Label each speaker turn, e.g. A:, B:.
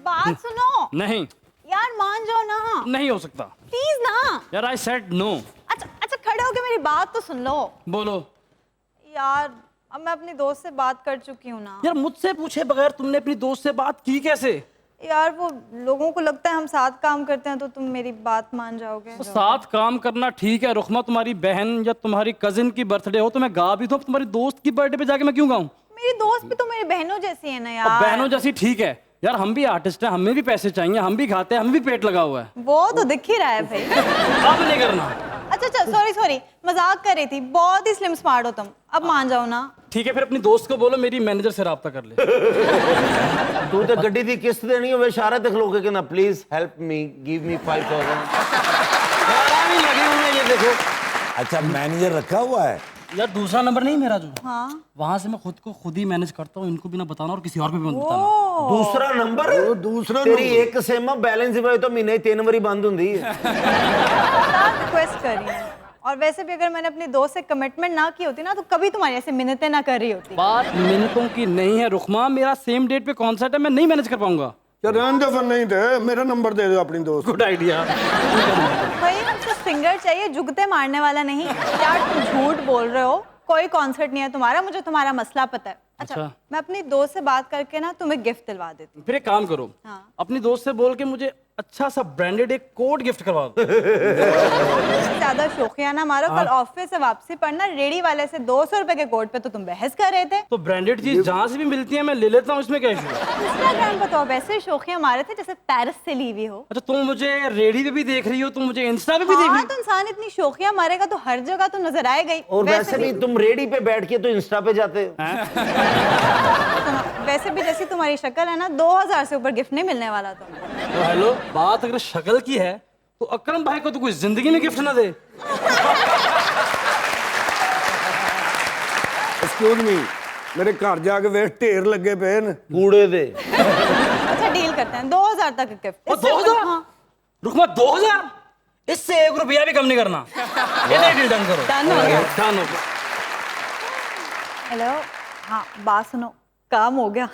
A: बात सुनो।
B: नहीं
A: यार मान जाओ ना।
B: नहीं हो सकता
A: प्लीज ना।
B: यार, आई सेड नो।
A: अच्छा अच्छा, खड़े होके मेरी बात तो सुन लो।
B: बोलो।
A: यार अब मैं अपनी दोस्त से बात कर चुकी हूँ ना।
B: यार मुझसे पूछे बगैर तुमने अपनी दोस्त से बात की कैसे?
A: यार वो लोगों को लगता है हम साथ काम करते हैं तो तुम मेरी बात मान जाओगे।
B: तो साथ काम करना ठीक है रुखमा, तुम्हारी बहन या तुम्हारी कजिन की बर्थडे हो तो मैं गा भी दूं, अब तुम्हारी दोस्त की बर्थडे पे जाके मैं क्यों गाऊं?
A: मेरी दोस्त भी तो मेरी बहनों जैसी है ना
B: अब
A: यार।
B: बहनों जैसी ठीक है यार, हम भी आर्टिस्ट हैं, हमें भी पैसे चाहिए, हम भी खाते हैं, हमें भी पेट लगा हुआ है।
A: वो तो दिख ही रहा है भाई।
B: अब नहीं करना।
A: अच्छा अच्छा, सॉरी सॉरी, मजाक कर रही थी। बहुत ही स्लिम स्मार्ट हो तुम, अब मान जाओ ना।
B: ठीक है, फिर अपनी दोस्त को बोलो मेरी मैनेजर से राब्ता कर ले।
C: तू तो गड्डी दी किस्त देनी हो, इशारे देख लो के ना, please help me, give me 5000।
B: लगे हुए ये देखो।
D: अच्छा, मैनेजर रखा हुआ है?
B: यार दूसरा नंबर नहीं मेरा जो,
A: हाँ
B: वहां से मैं खुद को खुद ही मैनेज करता हूँ, इनको भी ना बताना और किसी और पे भी मत बताना।
C: दूसरा नंबर?
D: दूसरा
C: तेरी एक सेमा बैलेंस ही तो महीने 3 बारी बंद होती है।
A: रिक्वेस्ट कर रही हूँ। और वैसे भी अगर मैंने अपनी दोस्त से कमिटमेंट ना की होती ना तो कभी तुम्हारी ऐसे मिन्नतें ना कर रही होती।
B: बात मिनटों की नहीं है रुखमा, मेरा सेम डेट पे कॉन्सर्ट है, मैं नहीं मैनेज कर पाऊंगा।
D: यार रहने दो, फिर नहीं थे, मेरा नंबर दे दो अपनी दोस्त।
B: Good idea.
A: भाई हमको सिंगर चाहिए, जुगते मारने वाला नहीं। यार तुम झूठ बोल रहे हो, कोई कॉन्सर्ट नहीं है तुम्हारा, मुझे तुम्हारा मसला पता है। अच्छा मैं अपनी दोस्त से बात करके ना तुम्हें गिफ्ट दिलवा देती हूँ।
B: फिर एक काम करो,
A: हाँ।
B: अपनी दोस्त से बोल के मुझे अच्छा सा ब्रांडेड एक कोट गिफ्ट करवा दो।
A: ज्यादा शौकिया ना मारो। कल ऑफिस से वापसी पर ना रेडी वाले से 200 रुपए के कोट पे तो तुम बहस कर रहे थे।
B: तो ब्रांडेड चीज जहाँ से भी मिलती है मैं ले लेता हूँ, इसमें क्या इशू है?
A: इंस्टाग्राम पर तो वैसे शौकिया मारे थे जैसे पेरिस से ली हुई हो।
B: अच्छा तुम मुझे रेडी पे भी देख रही हो, तुम मुझे इंस्टा पे भी देख रही
A: हाँ
B: हो।
A: तो इंसान इतनी शौकिया मारेगा तो हर जगह तो नजर आएगा ही।
C: और वैसे भी तुम रेडी पे बैठ के तो इंस्टा पे जाते हो।
A: वैसे भी जैसी तुम्हारी शक्ल है ना, 2000 से ऊपर गिफ्ट नहीं मिलने वाला तुम्हें।
B: तो हेलो, बात अगर शक्ल की है तो अकरम भाई को तो कोई जिंदगी में गिफ्ट ना दे।
D: एक्सक्यूज मी, मेरे घर जाके वेख ढेर लगे पे न
C: कूड़े दे।
A: अच्छा डील करते हैं, 2000 तक गिफ्ट।
B: और 2000? रुकमा 2000? इससे 1 रुपया भी कम नहीं करना। ये डील डन करो।
A: डन हो गया।
B: डन हो गया।
A: हेलो, हाँ बात सुनो, काम हो गया।